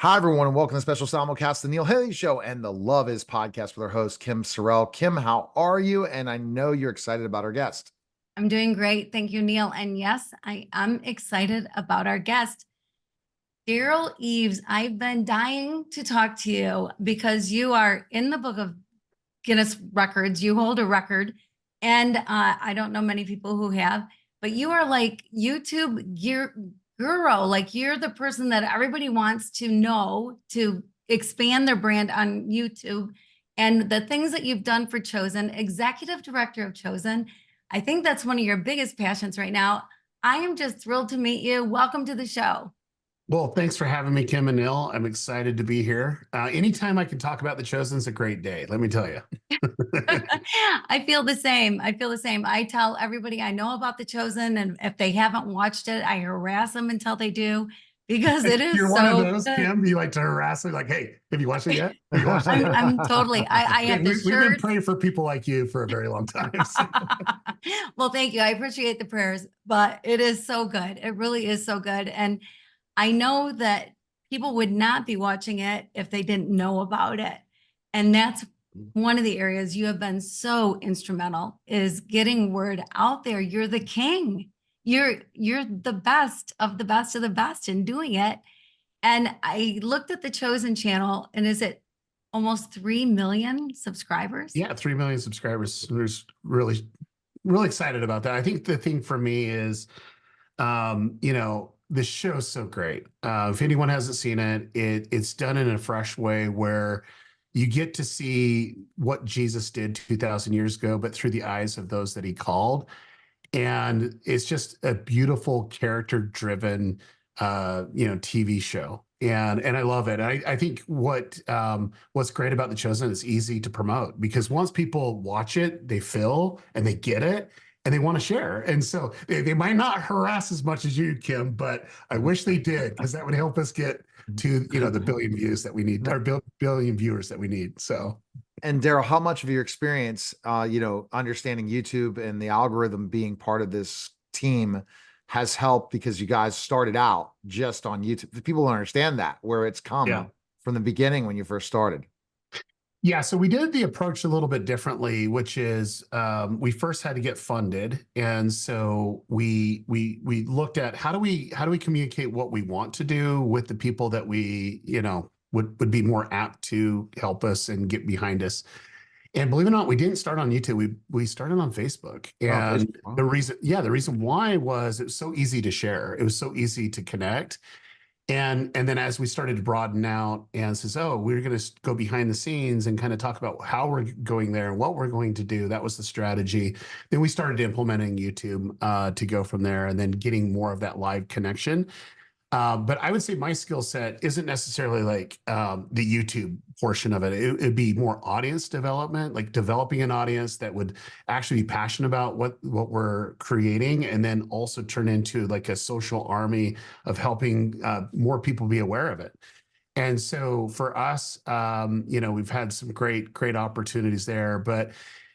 Hi, everyone, and welcome to the special simulcast, the Neil Haley Show and the Love Is podcast with our host, Kim Sorrell. Kim, how are you? And I know you're excited about our guest. I'm doing great. Thank you, Neil. And yes, I am excited about our guest, Derral Eves. I've been dying to talk to you because you are in the book of Guinness records. You hold a record. And I don't know many people who have, but you are like YouTube guru. Like you're the person that everybody wants to know to expand their brand on YouTube. And the things that you've done for Chosen, executive director of Chosen, I think that's one of your biggest passions right now. I am just thrilled to meet you. Welcome to the show. Well, thanks for having me, Kim and Neil. I'm excited to be here. Anytime I can talk about The Chosen is a great day, let me tell you. I feel the same. I feel the same. I tell everybody I know about The Chosen, and if they haven't watched it, I harass them until they do because it is You're so one of those, good. Kim. You like to harass me, like, "Hey, have you watched it yet? Have you watched it I'm, yet?" I'm totally. I have the We've been shirt. praying for people like you for a very long time. So. Well, thank you. I appreciate the prayers, but it is so good. It really is so good. And I know that people would not be watching it if they didn't know about it. And that's one of the areas you have been so instrumental is getting word out there. You're the king. You're the best of the best of the best in doing it. And I looked at the Chosen channel, and is it almost 3 million subscribers? Yeah, 3 million subscribers. There's really excited about that. I think the thing for me is, the show's so great. If anyone hasn't seen it, it's done in a fresh way where you get to see what Jesus did 2,000 years ago, but through the eyes of those that he called. And it's just a beautiful character-driven, TV show. And I love it. I think what's great about The Chosen is easy to promote because once people watch it, they feel and they get it and they want to share. And so they might not harass as much as you, Kim, but I wish they did because that would help us get to the billion views that we need, or billion viewers that we need. So. And Derral, how much of your experience, understanding YouTube and the algorithm being part of this team has helped because you guys started out just on YouTube? People don't understand that, where it's come from the beginning when you first started. Yeah, so we did the approach a little bit differently, which is we first had to get funded, and so we looked at how do we communicate what we want to do with the people that we would be more apt to help us and get behind us. And believe it or not, we didn't start on YouTube. We started on Facebook, and the reason why was it was so easy to share. It was so easy to connect. And then as we started to broaden out and says, oh, we're going to go behind the scenes and kind of talk about how we're going there and what we're going to do. That was the strategy. Then we started implementing YouTube to go from there and then getting more of that live connection. But I would say my skill set isn't necessarily like the YouTube portion of it. It'd be more audience development, like developing an audience that would actually be passionate about what we're creating, and then also turn into like a social army of helping more people be aware of it. And so for us, we've had some great opportunities there, but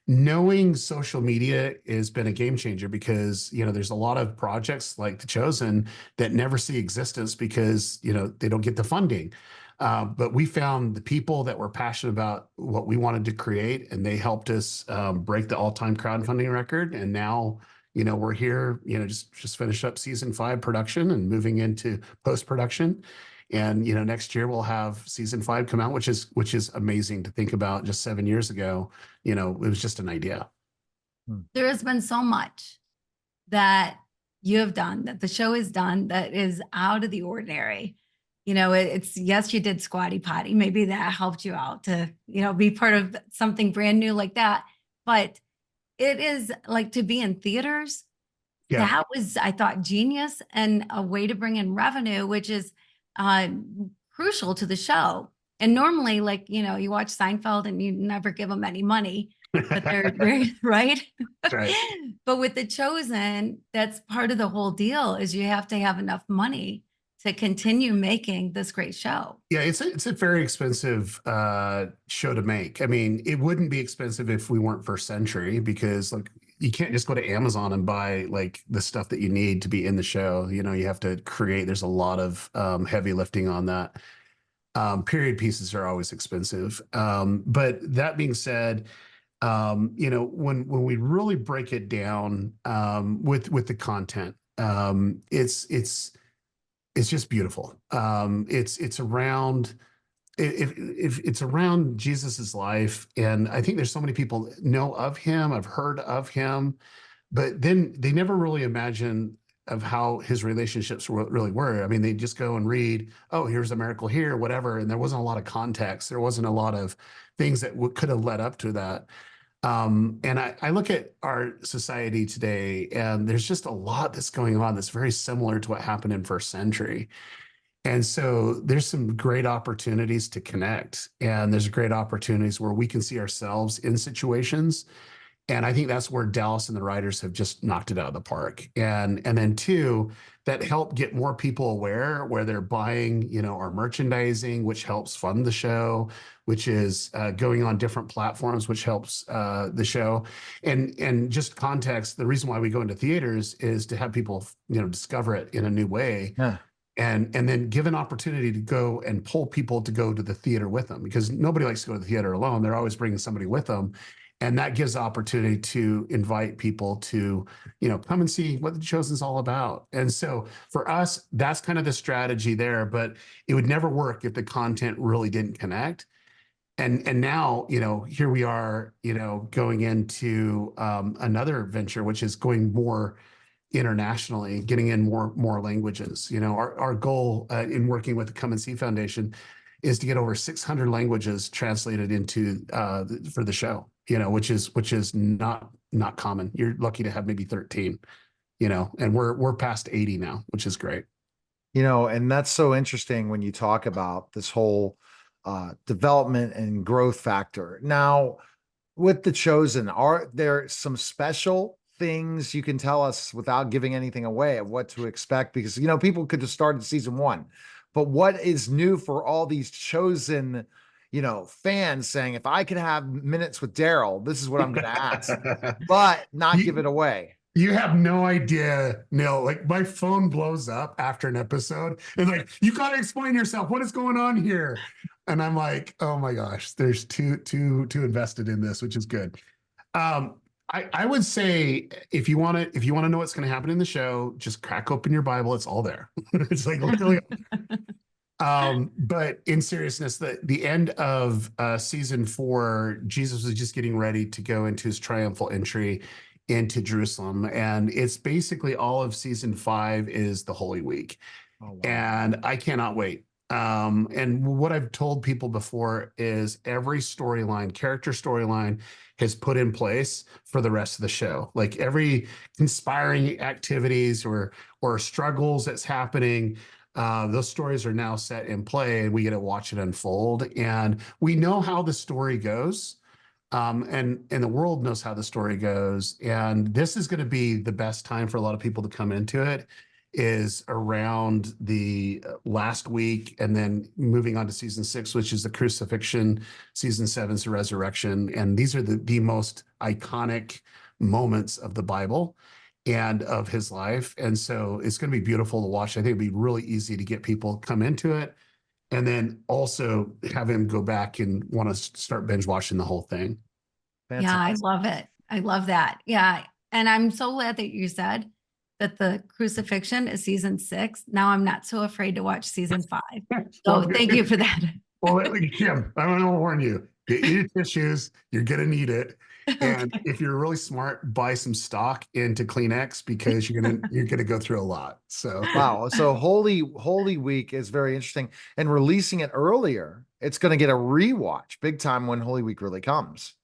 knowing social media has been a game changer because there's a lot of projects like The Chosen that never see existence because they don't get the funding. But we found the people that were passionate about what we wanted to create, and they helped us break the all-time crowdfunding record. And now we're here, just finish up season 5 production and moving into post-production. And next year we'll have season 5 come out, which is amazing to think about. Just 7 years ago, it was just an idea. There has been so much that you have done, that the show has done, that is out of the ordinary. It's yes, you did Squatty Potty. Maybe that helped you out to be part of something brand new like that. But it is like to be in theaters. Yeah. That was, I thought, genius and a way to bring in revenue, which is crucial to the show. And normally, like, you watch Seinfeld and you never give them any money, but they're right. Right. But with The Chosen, that's part of the whole deal is you have to have enough money to continue making this great show. Yeah, it's a very expensive show to make. I mean, it wouldn't be expensive if we weren't First Century, because like you can't just go to Amazon and buy like the stuff that you need to be in the show. You have to create. There's a lot of heavy lifting on that. Period pieces are always expensive. But that being said, when we really break it down with the content, it's just beautiful. It's around if it's around Jesus's life, and I think there's so many people know of him, I've heard of him, but then they never really imagine of how his relationships really were. I mean, they just go and read, oh, here's a miracle here, whatever, and there wasn't a lot of context. There wasn't a lot of things that could have led up to that. And I look at our society today, and there's just a lot that's going on that's very similar to what happened in first century. And so there's some great opportunities to connect, and there's great opportunities where we can see ourselves in situations. And I think that's where Dallas and the writers have just knocked it out of the park. And then two, that help get more people aware where they're buying, our merchandising, which helps fund the show, which is going on different platforms, which helps the show. And just context, the reason why we go into theaters is to have people, discover it in a new way. Yeah. And then give an opportunity to go and pull people to go to the theater with them, because nobody likes to go to the theater alone. They're always bringing somebody with them. And that gives the opportunity to invite people to, come and see what The Chosen's all about. And so for us, that's kind of the strategy there, but it would never work if the content really didn't connect. And now, here we are, going into another venture, which is going more internationally, getting in more languages. Our goal in working with the Come and See Foundation is to get over 600 languages translated into for the show, which is not common. You're lucky to have maybe 13, and we're past 80 now, which is great. And that's so interesting when you talk about this whole development and growth factor. Now, with The Chosen, are there some special things you can tell us without giving anything away of what to expect? Because, people could have started season 1, but what is new for all these Chosen, fans saying, if I could have minutes with Daryl, this is what I'm going to ask, but not give it away. You have no idea, Neil. Like, my phone blows up after an episode. It's like, you got to explain yourself. What is going on here? And I'm like, oh my gosh, there's too invested in this, which is good. I would say if you want to know what's going to happen in the show, just crack open your Bible. It's all there. It's like literally. But in seriousness, the end of season 4, Jesus was just getting ready to go into his triumphal entry into Jerusalem, and it's basically all of season 5 is the Holy Week. Oh, wow. And I cannot wait. And what I've told people before is every character storyline has put in place for the rest of the show. Like every conspiring activities or struggles that's happening, those stories are now set in play, and we get to watch it unfold. And we know how the story goes. And the world knows how the story goes. And this is going to be the best time for a lot of people to come into it, is around the last week, and then moving on to season 6, which is the crucifixion, season 7 is the resurrection. And these are the most iconic moments of the Bible and of his life. And so it's going to be beautiful to watch. I think it'd be really easy to get people come into it, and then also have him go back and want to start binge watching the whole thing. Fantastic. Yeah, I love it. I love that. Yeah. And I'm so glad that you said that the crucifixion is season 6. Now I'm not so afraid to watch season 5. So thank you for that. Well, Kim, I want to warn you, get your tissues. You're going to need it. And if you're really smart, buy some stock into Kleenex, because you're gonna go through a lot. So wow. So Holy Week is very interesting, and releasing it earlier, it's going to get a rewatch big time when Holy Week really comes.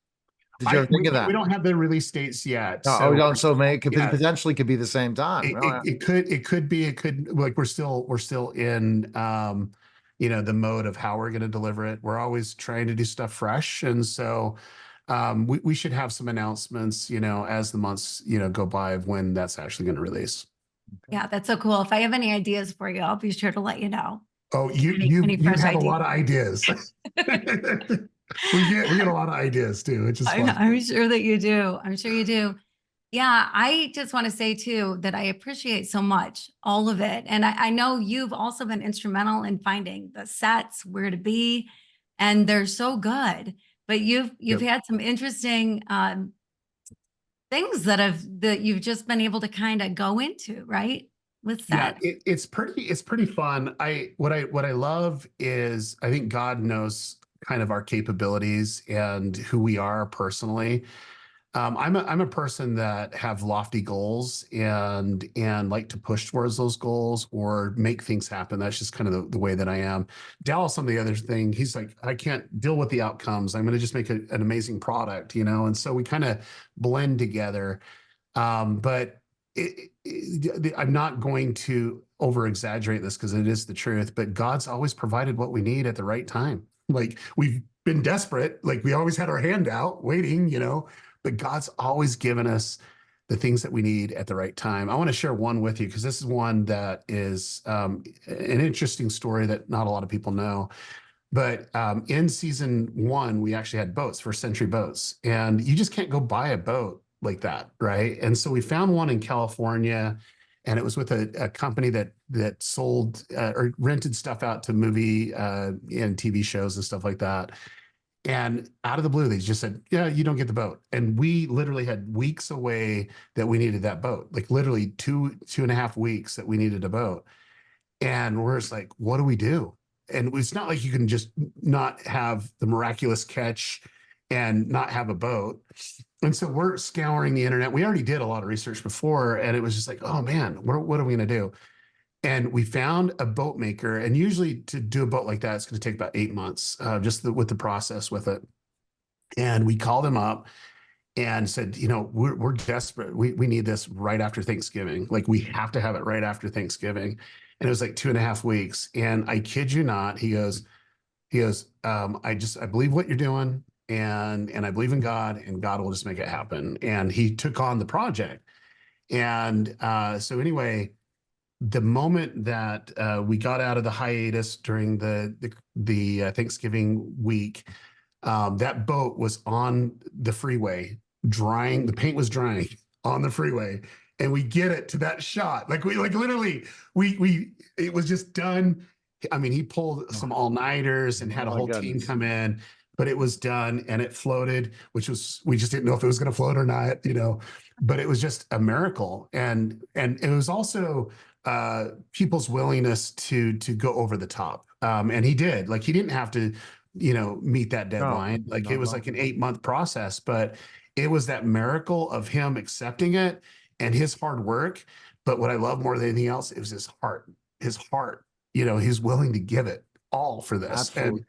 Did you ever think of that? We don't have the release dates yet. No, we don't. So it could potentially could be the same time. It could like we're still in the mode of how we're going to deliver it. We're always trying to do stuff fresh, and so we should have some announcements, as the months, go by, of when that's actually going to release. Yeah, that's so cool. If I have any ideas for you, I'll be sure to let you know. Oh, you have a lot of ideas. We get a lot of ideas too, which is fun. I'm sure that you do. I'm sure you do. Yeah, I just want to say too that I appreciate so much all of it. And I know you've also been instrumental in finding the sets, where to be, and they're so good. But you've Yep. had some interesting things that you've just been able to kind of go into, right? With Yeah, sets. it's pretty fun. What I love is I think God knows kind of our capabilities and who we are personally. I'm a person that have lofty goals and like to push towards those goals or make things happen. That's just kind of the way that I am. Dallas, on the other thing, he's like, I can't deal with the outcomes. I'm going to just make an amazing product, you know? And so we kind of blend together. But I'm not going to over exaggerate this because it is the truth, but God's always provided what we need at the right time. Like we've been desperate, like we always had our hand out waiting, you know, but God's always given us the things that we need at the right time. I want to share one with you because this is one that is an interesting story that not a lot of people know. But in season one, we actually had boats, First Century Boats, and you just can't go buy a boat like that, right? And so we found one in California, and it was with a company that sold or rented stuff out to movie and TV shows and stuff like that. And out of the blue, they just said, "Yeah, you don't get the boat." And we literally had weeks away that we needed that boat, like literally 2.5 weeks that we needed a boat. And we're just like, what do we do? And it's not like you can just not have the miraculous catch and not have a boat. And so we're scouring the internet. We already did a lot of research before, and it was just like, oh man, what are we going to do? And we found a boat maker. And usually to do a boat like that, it's going to take about 8 months, with the process with it. And we called him up and said, you know, we're desperate. We need this right after Thanksgiving. Like we have to have it right after Thanksgiving. And it was like 2.5 weeks. And I kid you not, he goes, I believe what you're doing and I believe in God and God will just make it happen. And he took on the project. And so anyway, the moment that we got out of the hiatus during the Thanksgiving week, that boat was on the freeway drying. The paint was drying on the freeway, and we get it to that shot. Like literally, it was just done. I mean, he pulled some all-nighters and had a Oh my whole team goodness. come in, but it was done and it floated, we just didn't know if it was going to float or not, you know, but it was just a miracle. And it was also people's willingness to go over the top. And he did. Like he didn't have to, you know, meet that deadline. Like not it at was all. like an 8-month process, but it was that miracle of him accepting it and his hard work. But what I love more than anything else, it was his heart, you know, he's willing to give it all for this. Absolutely.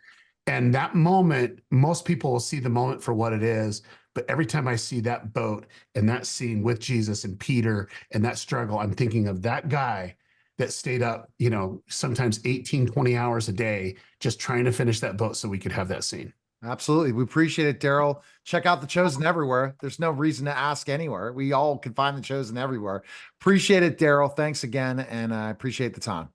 And that moment, most people will see the moment for what it is. But every time I see that boat and that scene with Jesus and Peter and that struggle, I'm thinking of that guy that stayed up, you know, sometimes 18, 20 hours a day, just trying to finish that boat so we could have that scene. Absolutely. We appreciate it, Daryl. Check out The Chosen everywhere. There's no reason to ask anywhere. We all can find The Chosen everywhere. Appreciate it, Daryl. Thanks again. And I appreciate the time.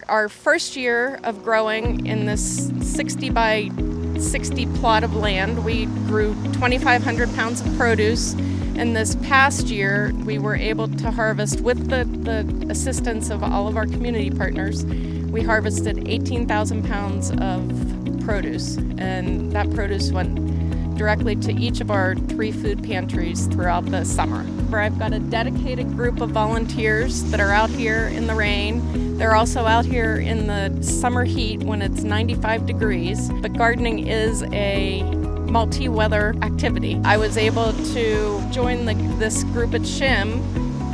Our first year of growing in this 60 by 60 plot of land, we grew 2,500 pounds of produce. And this past year, we were able to harvest, with the assistance of all of our community partners, we harvested 18,000 pounds of produce. And that produce went directly to each of our 3 food pantries throughout the summer. I've got a dedicated group of volunteers that are out here in the rain. They're also out here in the summer heat when it's 95 degrees. But gardening is a multi-weather activity. I was able to join this group at Shim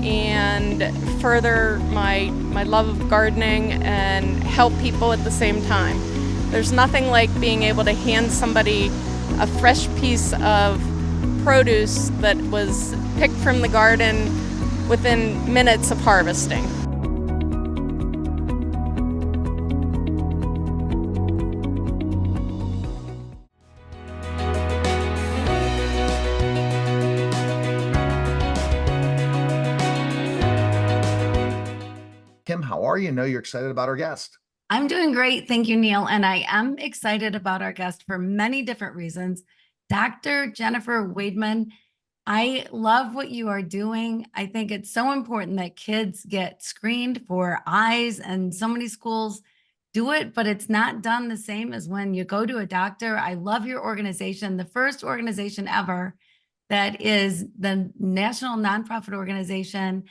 and further my love of gardening and help people at the same time. There's nothing like being able to hand somebody a fresh piece of produce that was picked from the garden within minutes of harvesting. Kim, how are you? I know you're excited about our guest. I'm doing great. Thank you, Neil. And I am excited about our guest for many different reasons. Dr. Jennifer Weidman, I love what you are doing. I think it's so important that kids get screened for eyes, and so many schools do it, but it's not done the same as when you go to a doctor. I love your organization, the first organization ever that is the national nonprofit organization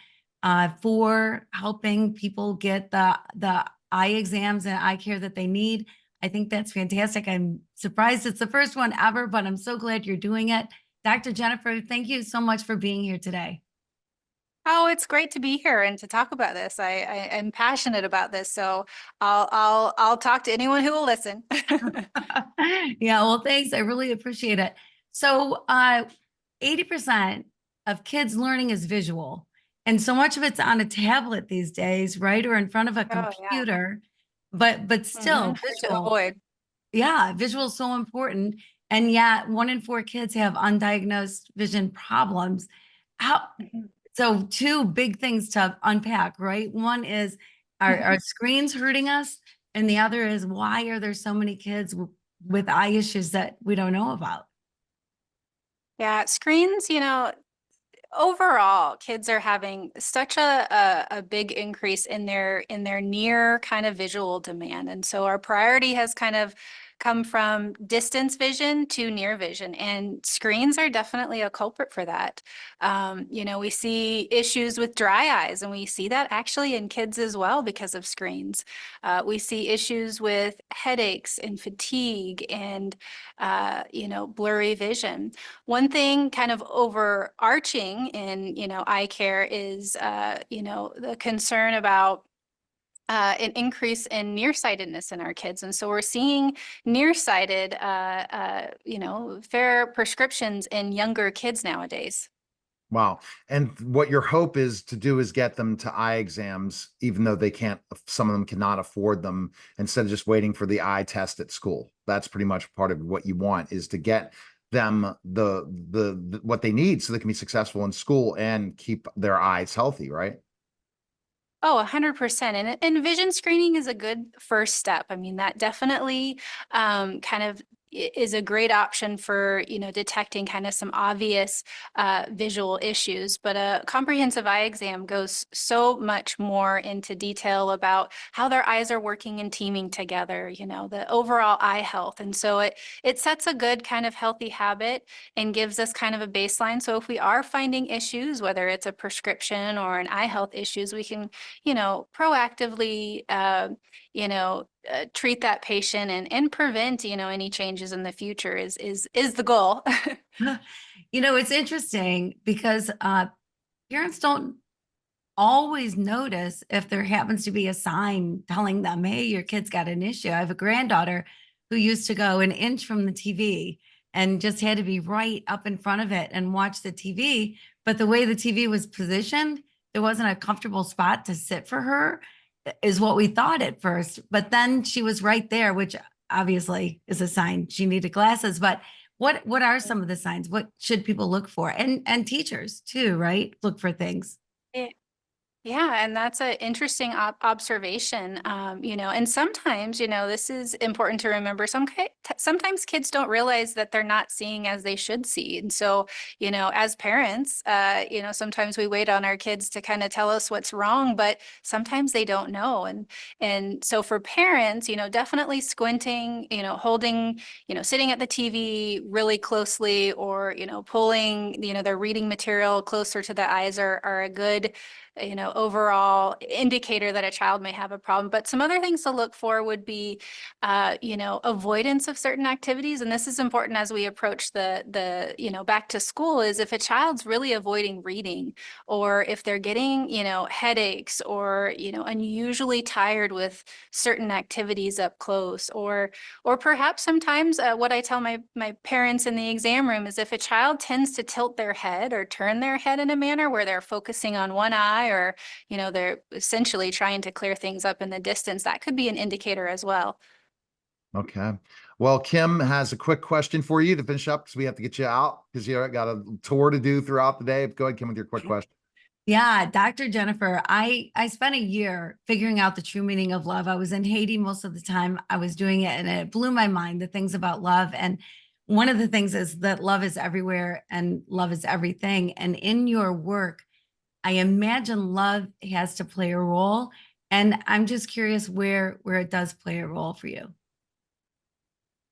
for helping people get the eye exams and eye care that they need. I think that's fantastic. I'm surprised it's the first one ever, but I'm so glad you're doing it. Dr. Jennifer, thank you so much for being here today. Oh, it's great to be here and to talk about this. I am passionate about this, so I'll talk to anyone who will listen. Yeah, well, thanks. I really appreciate it. So, 80% of kids learning is visual, and so much of it's on a tablet these days, right? Or in front of a Oh, yeah. computer, but still Hard to visual. avoid. Yeah, visual is so important. And yet 1 in 4 kids have undiagnosed vision problems. How, Mhm. so 2 big things to unpack, right? One is, are screens hurting us? And the other is, why are there so many kids with eye issues that we don't know about? Yeah, screens, overall, kids are having such a big increase in their near kind of visual demand. And so our priority has kind of come from distance vision to near vision, and screens are definitely a culprit for that. We see issues with dry eyes, and we see that actually in kids as well because of screens. We see issues with headaches and fatigue and blurry vision. One thing kind of overarching in, eye care is, the concern about an increase in nearsightedness in our kids. And so we're seeing nearsighted, fair prescriptions in younger kids nowadays. Wow. And what your hope is to do is get them to eye exams, even though they can't, some of them cannot afford them, instead of just waiting for the eye test at school. That's pretty much part of what you want, is to get them the what they need so they can be successful in school and keep their eyes healthy, right? Oh, 100%. And vision screening is a good first step. I mean, that definitely kind of is a great option for, detecting kind of some obvious visual issues. But a comprehensive eye exam goes so much more into detail about how their eyes are working and teaming together, the overall eye health. And so it sets a good kind of healthy habit and gives us kind of a baseline. So if we are finding issues, whether it's a prescription or an eye health issues, we can proactively, treat that patient and prevent, any changes in the future is the goal. It's interesting because parents don't always notice if there happens to be a sign telling them, hey, your kid's got an issue. I have a granddaughter who used to go an inch from the TV and just had to be right up in front of it and watch the TV. But the way the TV was positioned, there wasn't a comfortable spot to sit for her, is what we thought at first. But then she was right there, which obviously is a sign she needed glasses. But what are some of the signs? What should people look for? And teachers too, right? Look for things. Yeah, and that's an interesting observation. And sometimes, this is important to remember. Sometimes kids don't realize that they're not seeing as they should see. And so, as parents, sometimes we wait on our kids to kind of tell us what's wrong, but sometimes they don't know. And so for parents, definitely squinting, holding, sitting at the TV really closely, or, pulling, their reading material closer to the eyes are a good overall indicator that a child may have a problem. But some other things to look for would be, avoidance of certain activities. And this is important as we approach the back to school, is if a child's really avoiding reading, or if they're getting, headaches, or, unusually tired with certain activities up close, or perhaps sometimes what I tell my parents in the exam room is if a child tends to tilt their head or turn their head in a manner where they're focusing on one eye, or they're essentially trying to clear things up in the distance, that could be an indicator as well. Okay. Well, Kim has a quick question for you to finish up, because we have to get you out because you got a tour to do throughout the day. Go ahead, Kim, with your quick question. Yeah, Dr. Jennifer, I spent a year figuring out the true meaning of love. I was in Haiti most of the time I was doing it, and it blew my mind, the things about love. And one of the things is that love is everywhere and love is everything. And in your work, I imagine love has to play a role. And I'm just curious where it does play a role for you.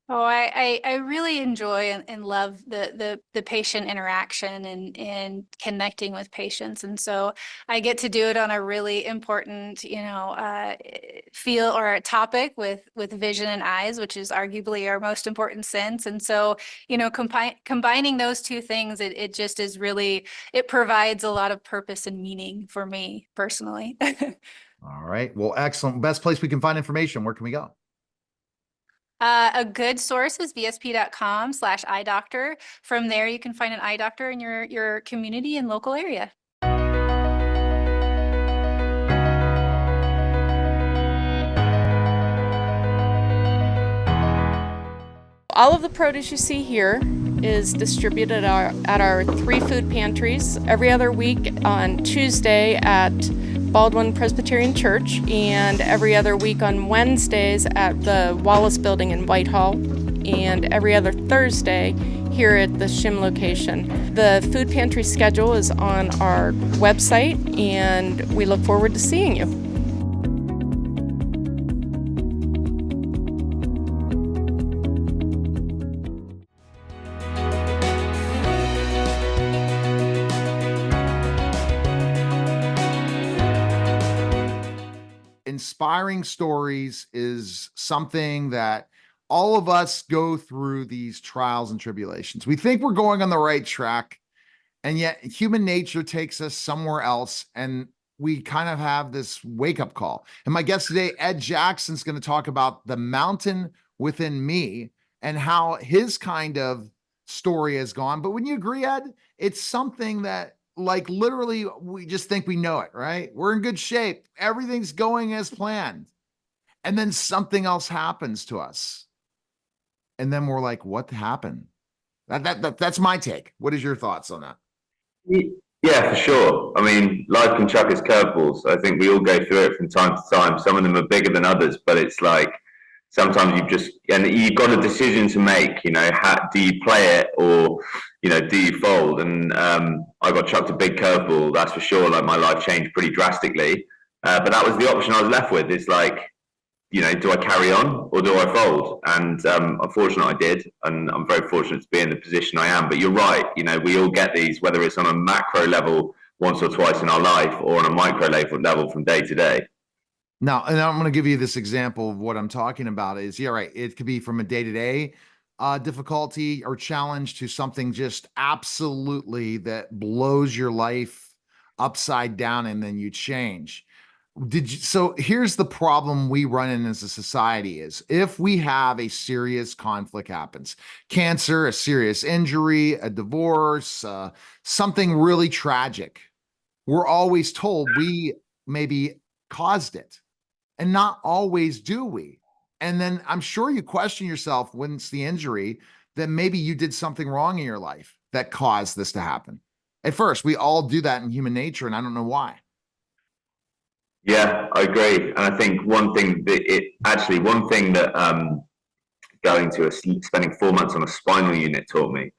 Oh, I really enjoy and love the patient interaction and connecting with patients. And so I get to do it on a really important, feel or a topic with vision and eyes, which is arguably our most important sense. And so, combining those two things, it just is really, it provides a lot of purpose and meaning for me personally. All right. Well, excellent. Best place we can find information. Where can we go? A good source is vsp.com/eye doctor. From there, you can find an eye doctor in your community and local area. All of the produce you see here is distributed at our 3 food pantries every other week on Tuesday at Baldwin Presbyterian Church, and every other week on Wednesdays at the Wallace Building in Whitehall, and every other Thursday here at the Shim location. The food pantry schedule is on our website, and we look forward to seeing you. Inspiring stories is something that all of us go through these trials and tribulations. We think we're going on the right track, and yet human nature takes us somewhere else, and we kind of have this wake-up call. And my guest today, Ed Jackson's going to talk about the mountain within me and how his kind of story has gone. But wouldn't you agree, Ed? It's something that, like, literally we just think we know it, right? We're in good shape. Everything's going as planned. And then something else happens to us. And then we're like, what happened? That's my take. What is your thoughts on that? Yeah, for sure. I mean, life can chuck its curveballs. I think we all go through it from time to time. Some of them are bigger than others, but it's like sometimes you've got a decision to make, do you play it or, do you fold? And I got chucked a big curveball, that's for sure. Like, my life changed pretty drastically. But that was the option I was left with. It's like, do I carry on or do I fold? And unfortunately I did. And I'm very fortunate to be in the position I am. But you're right, we all get these, whether it's on a macro level once or twice in our life or on a micro level from day to day. Now, and I'm going to give you this example of what I'm talking about is, yeah, right. It could be from a day-to-day difficulty or challenge to something just absolutely that blows your life upside down, and then you change. So here's the problem we run in as a society is if we have a serious conflict happens, cancer, a serious injury, a divorce, something really tragic, we're always told we maybe caused it. And not always do we. And then I'm sure you question yourself when it's the injury that maybe you did something wrong in your life that caused this to happen. At first, we all do that in human nature, and I don't know why. Yeah, I agree. And I think one thing that spending 4 months on a spinal unit taught me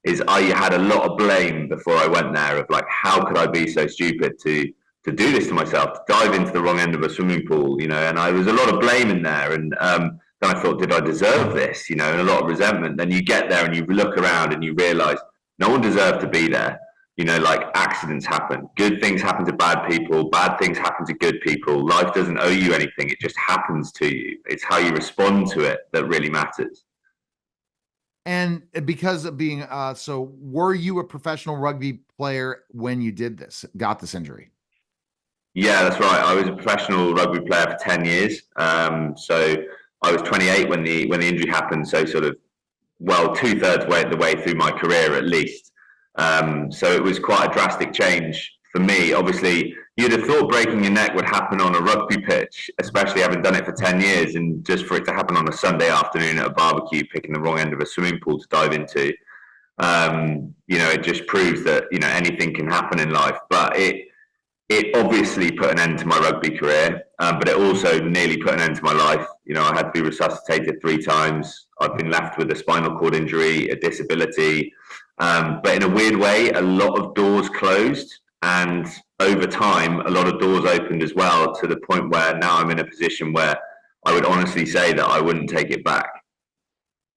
is I had a lot of blame before I went there of like, how could I be so stupid to do this to myself, to dive into the wrong end of a swimming pool, and I was a lot of blame in there. And then I thought, did I deserve this? And a lot of resentment. Then you get there and you look around and you realize no one deserved to be there. Like, accidents happen. Good things happen to bad people. Bad things happen to good people. Life doesn't owe you anything. It just happens to you. It's how you respond to it that really matters. And because of being, so were you a professional rugby player when you got this injury? Yeah, that's right. I was a professional rugby player for 10 years. So I was 28 when the injury happened. So sort of, 2/3 the way through my career at least. So it was quite a drastic change for me. Obviously, you'd have thought breaking your neck would happen on a rugby pitch, especially having done it for 10 years, and just for it to happen on a Sunday afternoon at a barbecue, picking the wrong end of a swimming pool to dive into, it just proves that, anything can happen in life. But it obviously put an end to my rugby career, but it also nearly put an end to my life. You know, I had to be resuscitated 3 times. I've been left with a spinal cord injury, a disability. But in a weird way, a lot of doors closed. And over time, a lot of doors opened as well, to the point where now I'm in a position where I would honestly say that I wouldn't take it back.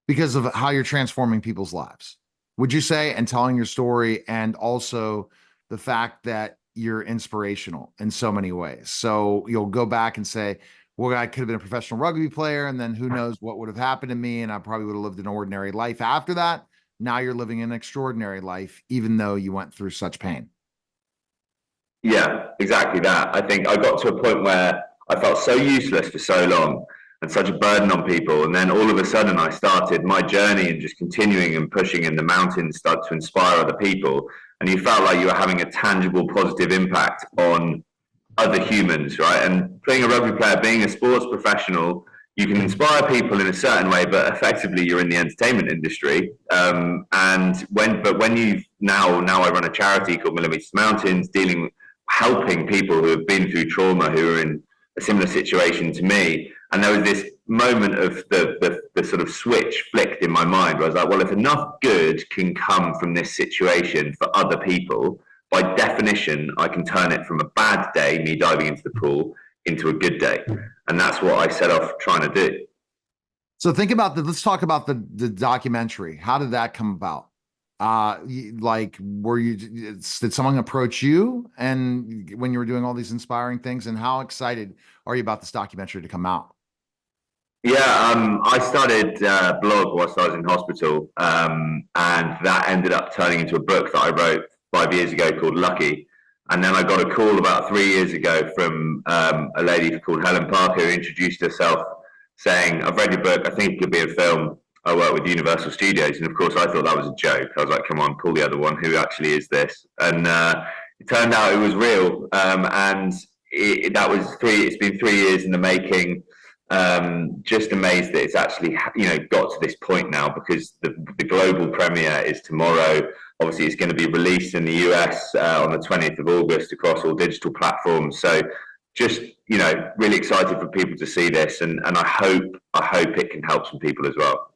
Because of how you're transforming people's lives, would you say, and telling your story, and also the fact that you're inspirational in so many ways. So you'll go back and say, well, I could have been a professional rugby player, and then who knows what would have happened to me, and I probably would have lived an ordinary life after that. Now you're living an extraordinary life, even though you went through such pain. Yeah, exactly that. I think I got to a point where I felt so useless for so long and such a burden on people. And then all of a sudden I started my journey, and just continuing and pushing in the mountains start to inspire other people. And you felt like you were having a tangible, positive impact on other humans, right? And being a rugby player, being a sports professional, you can inspire people in a certain way, but effectively you're in the entertainment industry. When you've now I run a charity called Millimeters Mountains, helping people who have been through trauma, who are in a similar situation to me. And there was this moment of the sort of switch flicked in my mind, where I was like, well, if enough good can come from this situation for other people, by definition, I can turn it from a bad day, me diving into the pool, into a good day. And that's what I set off trying to do. So think about let's talk about the documentary. How did that come about? Did someone approach you and when you were doing all these inspiring things, and how excited are you about this documentary to come out? Yeah, I started a blog whilst I was in hospital, and that ended up turning into a book that I wrote 5 years ago called Lucky. And then I got a call about 3 years ago from a lady called Helen Parker, who introduced herself saying, I've read your book, I think it could be a film. I work with Universal Studios. And of course I thought that was a joke. I was like, come on, call the other one. Who actually is this? And it turned out it was real. It's been 3 years in the making. Just amazed that it's actually, got to this point now, because the global premiere is tomorrow. Obviously, it's going to be released in the US on the 20th of August across all digital platforms. So just, really excited for people to see this. And I hope it can help some people as well.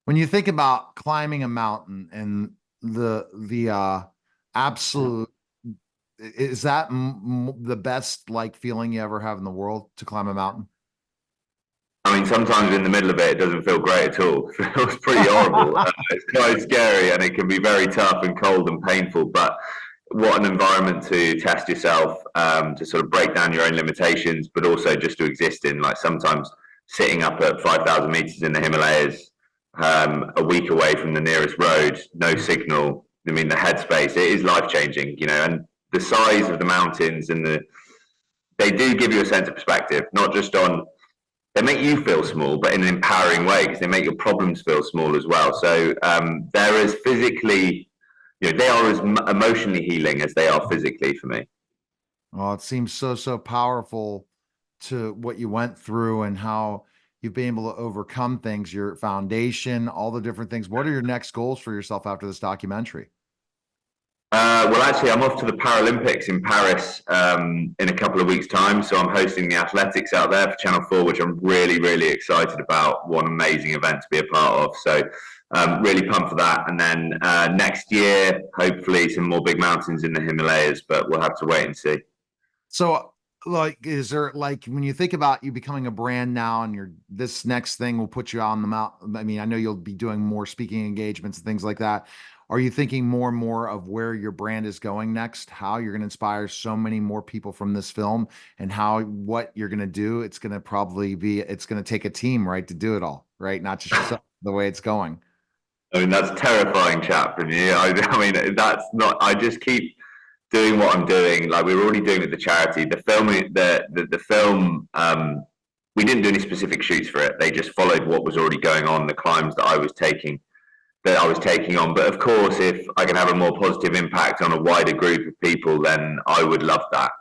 When you think about climbing a mountain and the absolute, is that the best feeling you ever have in the world, to climb a mountain? I mean, sometimes in the middle of it doesn't feel great at all. It feels pretty horrible. It's quite scary, and it can be very tough and cold and painful. But what an environment to test yourself, to sort of break down your own limitations, but also just to exist in. Like, sometimes sitting up at 5,000 meters in the Himalayas, a week away from the nearest road, no signal. I mean, the headspace, it is life-changing, and the size of the mountains they do give you a sense of perspective, not just on, they make you feel small, but in an empowering way, because they make your problems feel small as well. So they're as physically, they are as emotionally healing as they are physically for me. Oh, it seems so powerful to what you went through and how you've been able to overcome things, your foundation, all the different things. What are your next goals for yourself after this documentary? Well, actually, I'm off to the Paralympics in Paris in a couple of weeks' time. So I'm hosting the athletics out there for Channel 4, which I'm really, really excited about. What an amazing event to be a part of. So really pumped for that. And then next year, hopefully some more big mountains in the Himalayas, but we'll have to wait and see. So is there, when you think about you becoming a brand now, and this next thing will put you on the mountain? I mean, I know you'll be doing more speaking engagements and things like that. Are you thinking more and more of where your brand is going next, how you're going to inspire so many more people from this film, and what you're going to do? It's going to take a team, right, to do it all, right? Not just yourself, the way it's going. I mean, that's terrifying, chat, from you. I mean, that's not, I just keep doing what I'm doing. Like, we were already doing with the charity, the film, we didn't do any specific shoots for it. They just followed what was already going on, the climbs that I was taking on. But of course, if I can have a more positive impact on a wider group of people, then I would love that.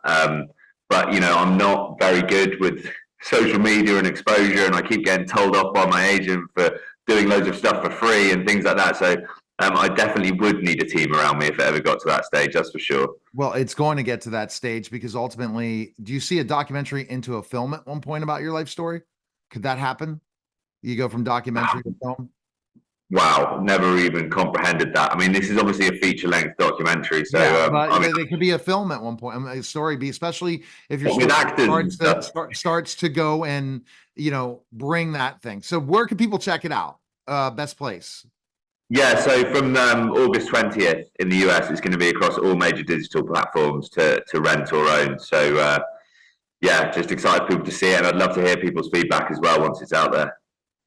But I'm not very good with social media and exposure, and I keep getting told off by my agent for doing loads of stuff for free and things like that. So I definitely would need a team around me if it ever got to that stage. That's for sure. Well, it's going to get to that stage because ultimately, do you see a documentary into a film at one point about your life story? Could that happen? You go from documentary to film? Wow, never even comprehended that. I mean, this is obviously a feature-length documentary, so Yeah, but I mean, it could be a film at one point. I mean, a story be, especially if your with story actors and starts to go and, you know, bring that thing. So where can people check it out? Best place. yeah. So from August 20th in the US, it's going to be across all major digital platforms to rent or own. So yeah, just excited for people to see it, and I'd love to hear people's feedback as well once it's out there.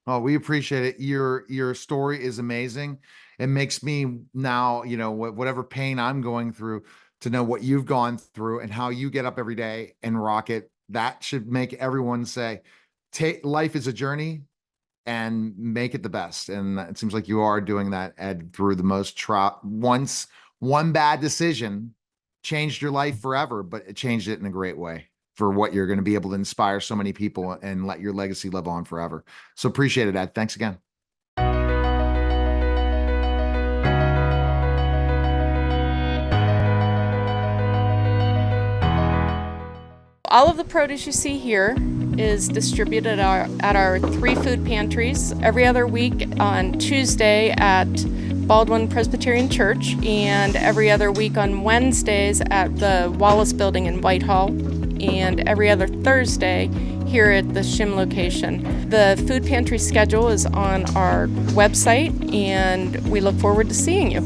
Oh, we appreciate it. Your story is amazing. It makes me now, you know, whatever pain I'm going through, to know what you've gone through and how you get up every day and rock it. That should make everyone say, take life is a journey and make it the best. And it seems like you are doing that, Ed, through the most once one bad decision changed your life forever, but it changed it in a great way for what you're going to be able to inspire so many people and let your legacy live on forever. So appreciate it, Ed. Thanks again. All of the produce you see here is distributed at our 3 food pantries every other week on Tuesday at Baldwin Presbyterian Church, and every other week on Wednesdays at the Wallace Building in Whitehall, and every other Thursday here at the Shim location. The food pantry schedule is on our website, and we look forward to seeing you.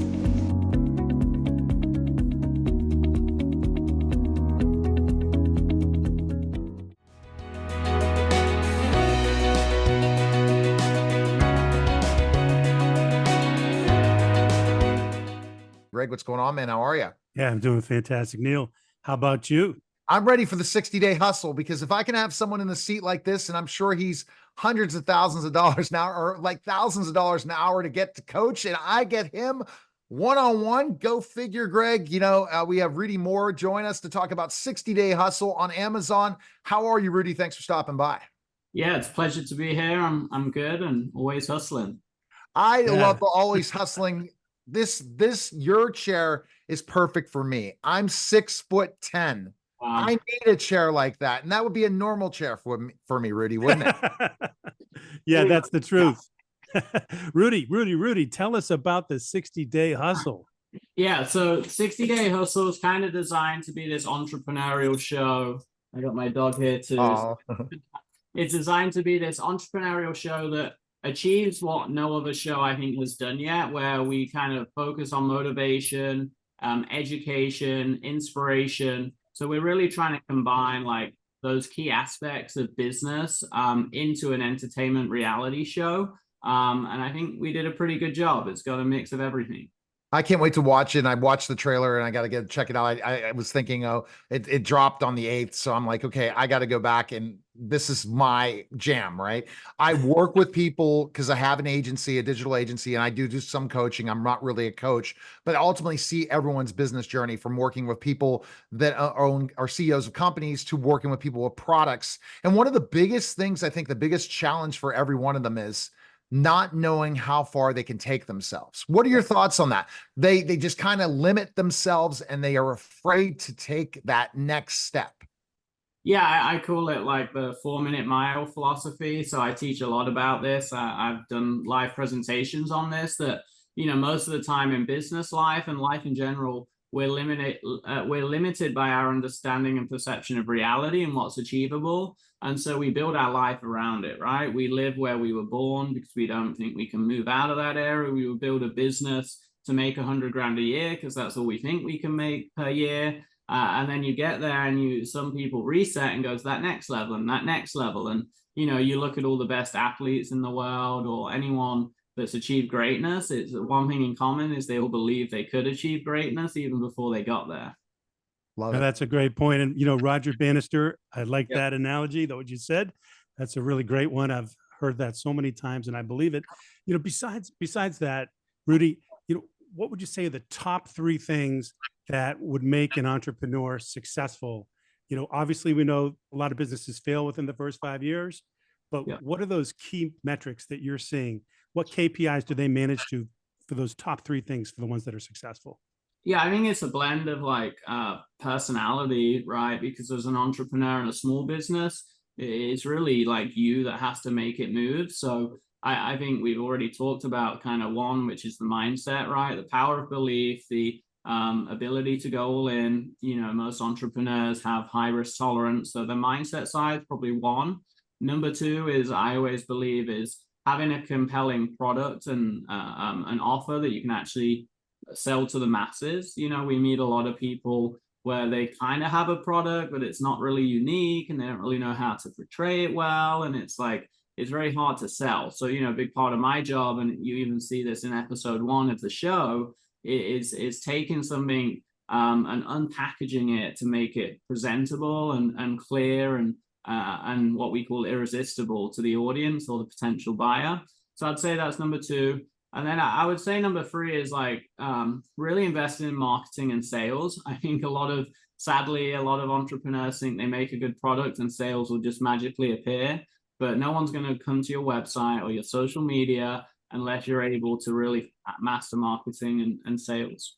Greg, what's going on, man? How are you? Yeah, I'm doing fantastic. Neil, how about you? I'm ready for the 60-day hustle, because if I can have someone in the seat like this, and I'm sure he's hundreds of thousands of dollars an hour, or like thousands of dollars an hour to get to coach, and I get him one-on-one, go figure, Greg. You know, we have Rudy Moore join us to talk about 60-day hustle on Amazon. How are you, Rudy? Thanks for stopping by. Yeah, it's a pleasure to be here. I'm good and always hustling. I love the always hustling. Your chair is perfect for me. I'm 6'10". I need a chair like that, and that would be a normal chair for me, Rudy, wouldn't it? Yeah, that's the truth. Rudy, tell us about the 60-day hustle. Yeah, so 60-day hustle is kind of designed to be this entrepreneurial show. I got my dog here too. It's designed to be this entrepreneurial show that achieves what no other show I think has done yet, where we kind of focus on motivation, education, inspiration. So we're really trying to combine like those key aspects of business into an entertainment reality show. And I think we did a pretty good job. It's got a mix of everything. I can't wait to watch it. And I watched the trailer and I got to check it out. I was thinking, oh, it dropped on the 8th. So I'm like, okay, I got to go back, and this is my jam, right? I work with people because I have an agency, a digital agency, and I do some coaching. I'm not really a coach, but I ultimately see everyone's business journey, from working with people that are CEOs of companies to working with people with products. And one of the biggest things, I think the biggest challenge for every one of them is not knowing how far they can take themselves. What are your thoughts on that? They just kind of limit themselves, and they are afraid to take that next step. Yeah, I call it like the 4-minute mile philosophy. So I teach a lot about this. I've done live presentations on this, that, you know, most of the time in business life and life in general, we're limited by our understanding and perception of reality and what's achievable. And so we build our life around it, right? We live where we were born because we don't think we can move out of that area. We will build a business to make $100,000 a year because that's all we think we can make per year. And then you get there and some people reset and go to that next level and that next level. And, you know, you look at all the best athletes in the world or anyone that's achieved greatness. It's one thing in common is they all believe they could achieve greatness even before they got there. Love it. That's a great point. And, you know, Roger Bannister, I like that analogy, that what you said. That's a really great one. I've heard that so many times and I believe it. You know, besides that, Rudy, you know, what would you say are the top 3 things that would make an entrepreneur successful? You know, obviously we know a lot of businesses fail within the first 5 years, but what are those key metrics that you're seeing? What KPIs do they manage to for those top three things for the ones that are successful? Yeah, I think it's a blend of like personality, right? Because as an entrepreneur in a small business, it's really like you that has to make it move. So I think we've already talked about kind of one, which is the mindset, right? The power of belief, the ability to go all in. You know, most entrepreneurs have high risk tolerance. So the mindset side is probably one. Number two is, I always believe, is having a compelling product and an offer that you can actually sell to the masses. You know, we meet a lot of people where they kind of have a product, but it's not really unique and they don't really know how to portray it well. And it's like, it's very hard to sell. So, you know, a big part of my job, and you even see this in episode 1 of the show, is taking something and unpackaging it to make it presentable and clear and what we call irresistible to the audience or the potential buyer. So I'd say that's number 2. And then I would say number 3 is like really investing in marketing and sales. I think sadly, a lot of entrepreneurs think they make a good product and sales will just magically appear, but no one's going to come to your website or your social media unless you're able to really master marketing and sales.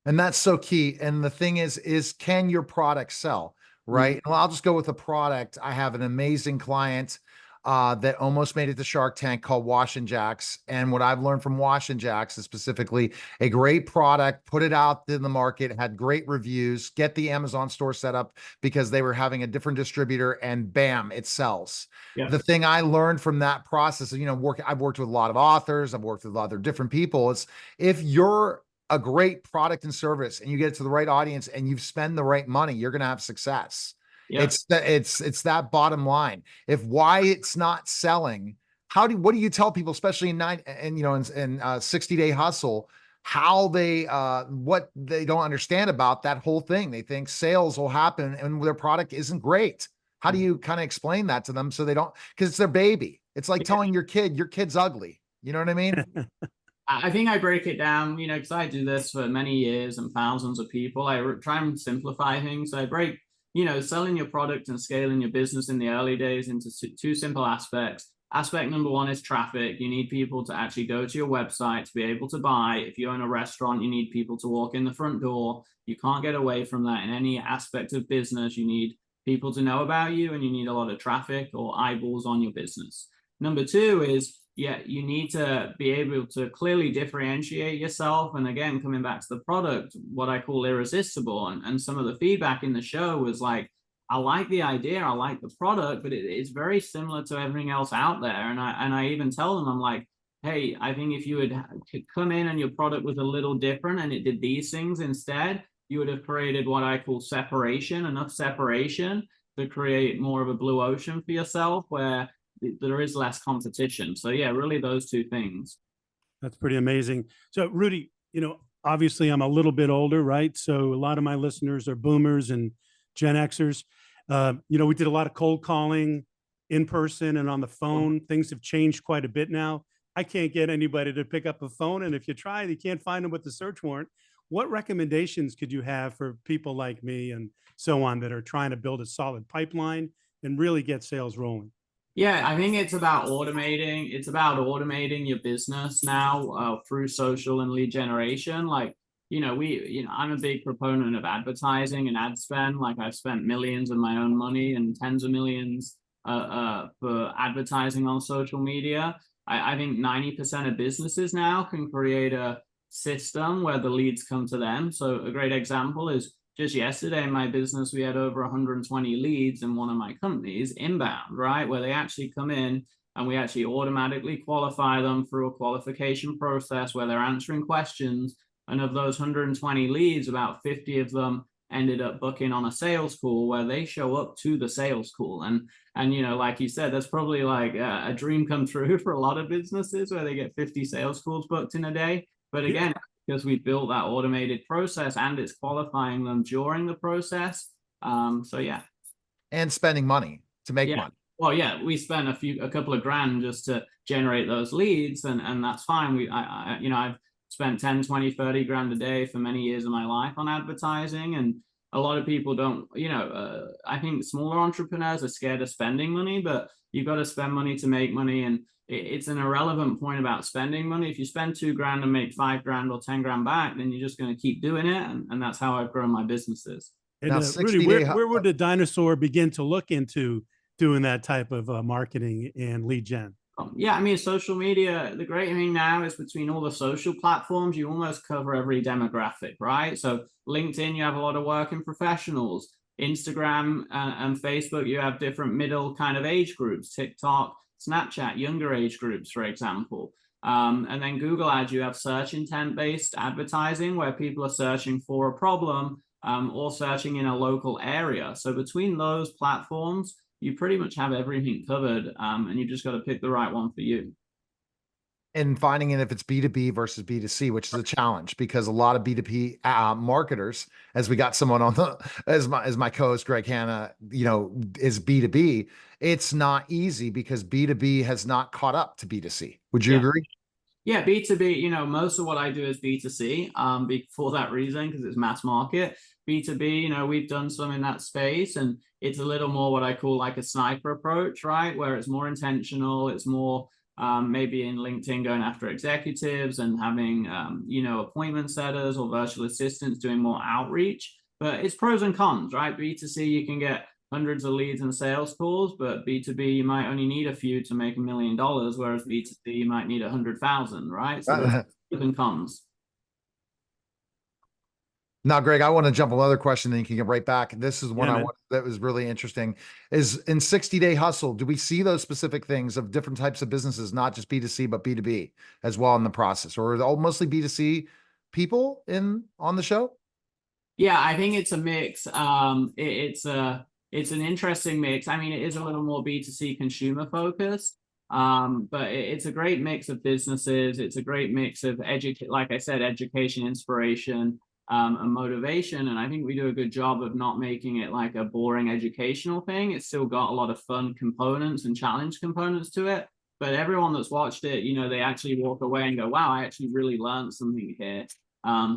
And that's so key. And the thing is can your product sell? Right. Well, I'll just go with a product. I have an amazing client that almost made it to Shark Tank called Wash and Jacks. And what I've learned from Wash and Jacks is specifically a great product, put it out in the market, had great reviews, get the Amazon store set up because they were having a different distributor, and bam, it sells. Yeah. The thing I learned from that process, you know, I've worked with a lot of authors, I've worked with other different people. It's if you're a great product and service and you get it to the right audience and you spend the right money, you're going to have success. Yeah. It's that bottom line. If why it's not selling, what do you tell people, especially in 60-day hustle, how what they don't understand about that whole thing? They think sales will happen and their product isn't great. How do you kind of explain that to them so they don't, because it's their baby. It's like telling your kid's ugly. You know what I mean? I think I break it down, you know, because I do this for many years and thousands of people. I try and simplify things. I break, you know, selling your product and scaling your business in the early days into 2 simple aspects. Aspect number 1 is traffic. You need people to actually go to your website to be able to buy. If you own a restaurant, you need people to walk in the front door. You can't get away from that in any aspect of business. You need people to know about you, and you need a lot of traffic or eyeballs on your business. Number 2 is, you need to be able to clearly differentiate yourself. And again, coming back to the product, what I call irresistible. And some of the feedback in the show was like, I like the idea, I like the product, but it's very similar to everything else out there. And I even tell them, I'm like, hey, I think if you would come in and your product was a little different and it did these things instead, you would have created what I call separation, enough separation to create more of a blue ocean for yourself where there is less competition. So yeah, really those 2 things. That's pretty amazing. So Rudy, you know, obviously I'm a little bit older, right? So a lot of my listeners are boomers and Gen Xers. You know, we did a lot of cold calling in person and on the phone. Things have changed quite a bit now. I can't get anybody to pick up a phone. And if you try, you can't find them with the search warrant. What recommendations could you have for people like me and so on that are trying to build a solid pipeline and really get sales rolling? Yeah, I think it's about automating. It's about automating your business now through social and lead generation. Like, you know, I'm a big proponent of advertising and ad spend. Like, I've spent millions of my own money and tens of millions for advertising on social media. I think 90% of businesses now can create a system where the leads come to them. So a great example is just yesterday in my business, we had over 120 leads in one of my companies inbound, right? Where they actually come in and we actually automatically qualify them through a qualification process where they're answering questions. And of those 120 leads, about 50 of them ended up booking on a sales call where they show up to the sales call. And you know, like you said, that's probably like a dream come true for a lot of businesses where they get 50 sales calls booked in a day. But again, because we built that automated process and it's qualifying them during the process. So yeah. And spending money to make money. Well, yeah, we spent a couple of grand just to generate those leads, and that's fine. I've spent 10, 20, 30 grand a day for many years of my life on advertising. And a lot of people don't, I think smaller entrepreneurs are scared of spending money, but you've got to spend money to make money. And it's an irrelevant point about spending money. If you spend $2,000 and make $5,000 or 10 grand back, then you're just going to keep doing it. And that's how I've grown my businesses. And Now, Rudy, 60-day where would the dinosaur begin to look into doing that type of marketing and lead gen? Yeah, I mean, social media, the great thing now is between all the social platforms, you almost cover every demographic, right? So LinkedIn, you have a lot of working professionals. Instagram and Facebook, you have different middle kind of age groups. TikTok, Snapchat, younger age groups, for example. And then Google Ads, you have search intent-based advertising where people are searching for a problem or searching in a local area. So between those platforms, you pretty much have everything covered, and you just got to pick the right one for you. And finding it if it's B2B versus B2C, which is a challenge because a lot of B2B marketers, as we got someone on the, as my co-host Greg Hanna, you know, is B2B. It's not easy because B2B has not caught up to B2C. Would you agree? Yeah, B2B, you know, most of what I do is B2C for that reason, because it's mass market. B2B, you know, we've done some in that space, and it's a little more what I call like a sniper approach, right? Where it's more intentional, it's more maybe in LinkedIn going after executives and having, you know, appointment setters or virtual assistants doing more outreach. But it's pros and cons, right? B2C, you can get hundreds of leads and sales calls, but B2B, you might only need a few to make $1 million, whereas B2C, you might need 100,000, right? So there's pros and cons. Now, Greg, I want to jump on another question, then you can get right back. This is one man. that was really interesting. Is in 60-day hustle, do we see those specific things of different types of businesses, not just B2C, but B2B as well in the process? Or is it all mostly B2C people on the show? Yeah, I think it's a mix. It's an interesting mix. I mean, it is a little more B2C consumer focused, but it's a great mix of businesses. It's a great mix of like I said, education, inspiration, and motivation. And I think we do a good job of not making it like a boring educational thing. It's still got a lot of fun components and challenge components to it. But everyone that's watched it, you know, they actually walk away and go, wow, I actually really learned something here.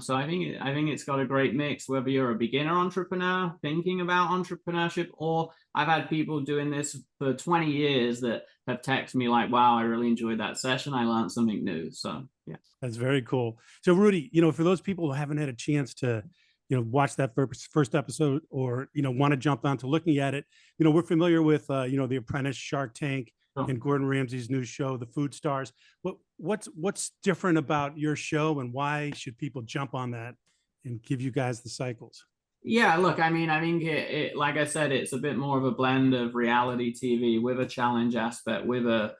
So I think it's got a great mix, whether you're a beginner entrepreneur thinking about entrepreneurship, or I've had people doing this for 20 years that have texted me like, wow, I really enjoyed that session. I learned something new. So yeah. That's very cool. So Rudy, you know, for those people who haven't had a chance to, you know, watch that first episode or, you know, want to jump on to looking at it, you know, we're familiar with, you know, The Apprentice, Shark Tank, and Gordon Ramsay's new show, The Food Stars. What's different about your show, and why should people jump on that and give you guys the cycles? Yeah, look, I mean, I think it like I said, it's a bit more of a blend of reality TV with a challenge aspect, with a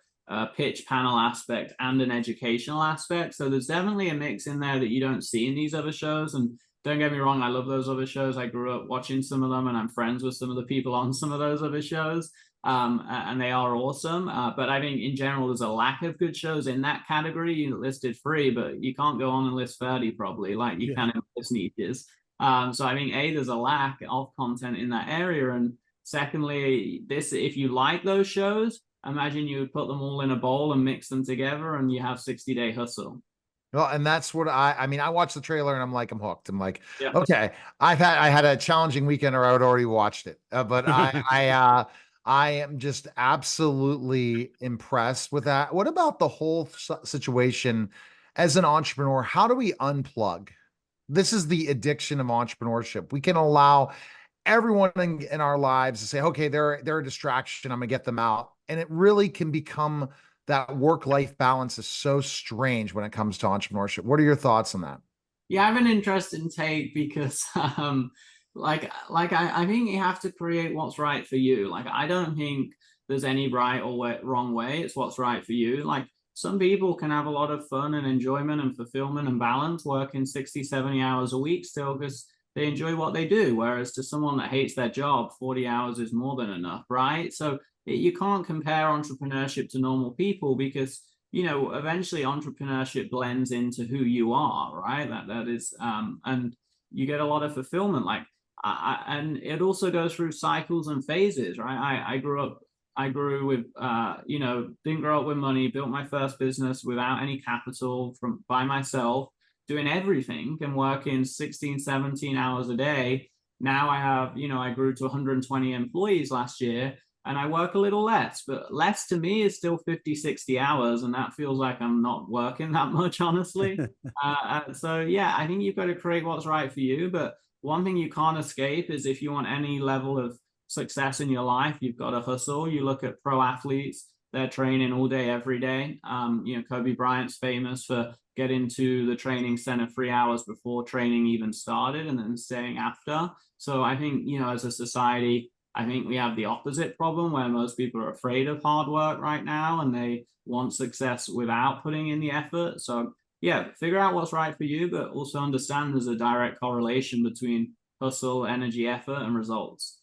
pitch panel aspect, and an educational aspect. So there's definitely a mix in there that you don't see in these other shows. And don't get me wrong, I love those other shows. I grew up watching some of them, and I'm friends with some of the people on some of those other shows. And they are awesome. But I think in general, there's a lack of good shows in that category. You listed 3, but you can't go on and list 30 probably, like you can in most niches. So I think there's a lack of content in that area. And secondly, if you like those shows, imagine you would put them all in a bowl and mix them together, and you have 60-day hustle. Well, and that's what I mean, I watched the trailer and I'm like, I'm hooked. I'm like, okay, I had a challenging weekend, or I would already watched it. But I am just absolutely impressed with that. What about the whole situation as an entrepreneur? How do we unplug? This is the addiction of entrepreneurship. We can allow everyone in our lives to say, okay, they're a distraction, I'm gonna get them out. And it really can become that work-life balance is so strange when it comes to entrepreneurship. What are your thoughts on that? Yeah, I have an interesting take because I think you have to create what's right for you. Like, I don't think there's any right or wrong way. It's what's right for you. Like, some people can have a lot of fun and enjoyment and fulfillment and balance working 60, 70 hours a week still because they enjoy what they do. Whereas to someone that hates their job, 40 hours is more than enough, right? So you can't compare entrepreneurship to normal people because, you know, eventually entrepreneurship blends into who you are, right? That is, and you get a lot of fulfillment. Like, and it also goes through cycles and phases, right? I grew with, you know, didn't grow up with money, built my first business without any capital by myself, doing everything and working 16, 17 hours a day. Now I have, you know, I grew to 120 employees last year. and I work a little less, but less to me is still 50, 60 hours. And that feels like I'm not working that much, honestly. So yeah, I think you've got to create what's right for you. But one thing you can't escape is if you want any level of success in your life, you've got to hustle. You look at pro athletes, they're training all day, every day. Kobe Bryant's famous for getting to the training center 3 hours before training even started and then staying after. So I think, as a society, I think we have the opposite problem where most people are afraid of hard work right now and they want success without putting in the effort. So yeah, figure out what's right for you, but also understand there's a direct correlation between hustle, energy, effort, and results.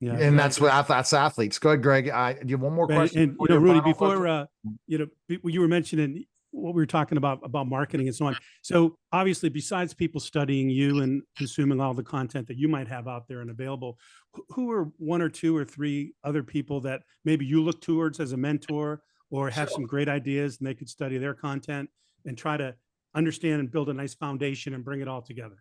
Yeah. And that's what that's athletes. Go ahead, Greg. Do you have one more question? And Rudy, before you were mentioning what we were talking about marketing and so on. So obviously, besides people studying you and consuming all the content that you might have out there and available, who are one or two or three other people that maybe you look towards as a mentor or have some great ideas and they could study their content and try to understand and build a nice foundation and bring it all together?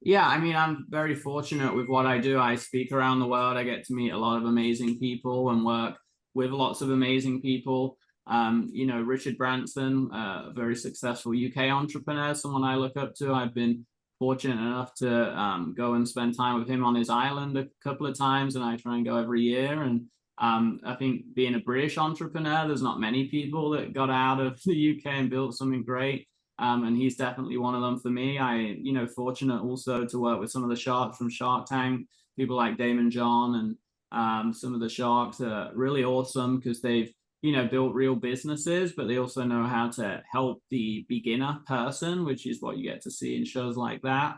Yeah, I mean, I'm very fortunate with what I do. I speak around the world. I get to meet a lot of amazing people and work with lots of amazing people. Richard Branson, a very successful UK entrepreneur, someone I look up to. I've been fortunate enough to go and spend time with him on his island a couple of times, and I try and go every year. And I think being a British entrepreneur, there's not many people that got out of the UK and built something great. And he's definitely one of them for me. Fortunate also to work with some of the sharks from Shark Tank, people like Damon John, and some of the sharks are really awesome because they've, built real businesses, but they also know how to help the beginner person, which is what you get to see in shows like that.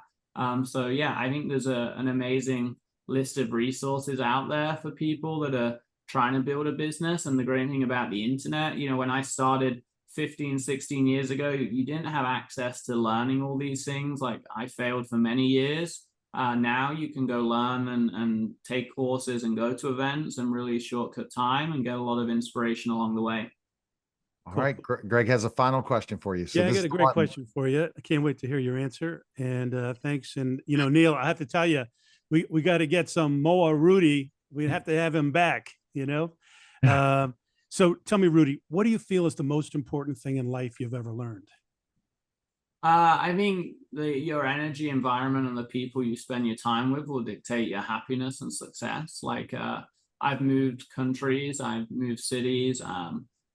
So yeah, I think there's an amazing list of resources out there for people that are trying to build a business. And the great thing about the internet, when I started 15, 16 years ago, you didn't have access to learning all these things. Like I failed for many years. Now you can go learn and take courses and go to events and really shortcut time and get a lot of inspiration along the way. All right. Greg has a final question for you. So I got a great question for you. I can't wait to hear your answer. And thanks. And, Neil, I have to tell you, we got to get some Moa Rudy. We have to have him back, So tell me, Rudy, what do you feel is the most important thing in life you've ever learned? I think your energy environment and the people you spend your time with will dictate your happiness and success. Like I've moved countries, I've moved cities,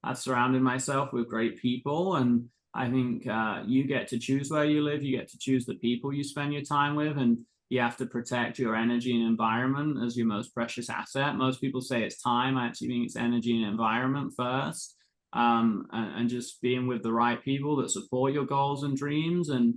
I've surrounded myself with great people. And I think you get to choose where you live, you get to choose the people you spend your time with, and you have to protect your energy and environment as your most precious asset. Most people say it's time. I actually think it's energy and environment first. And just being with the right people that support your goals and dreams, and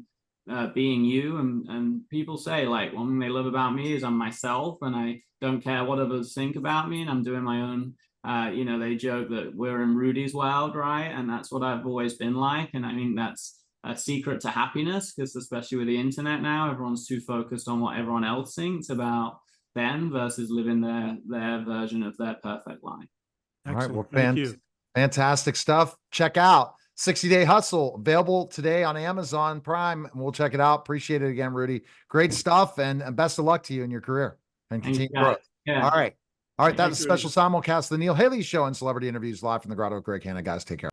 being you. And people say, like, one thing they love about me is I'm myself and I don't care what others think about me, and I'm doing my own. They joke that we're in Rudy's world, right? And that's what I've always been like. And I think that's a secret to happiness, because especially with the internet now, everyone's too focused on what everyone else thinks about them versus living their version of their perfect life. All right. Well, thank you. Fantastic stuff. Check out 60-Day Hustle, available today on Amazon Prime. And we'll check it out. Appreciate it again, Rudy. Great stuff, and best of luck to you in your career and continued growth. Yeah. All right. All right. That's a special simulcast of the Neil Haley Show and celebrity interviews live from the Grotto of Greg Hanna. Guys, take care.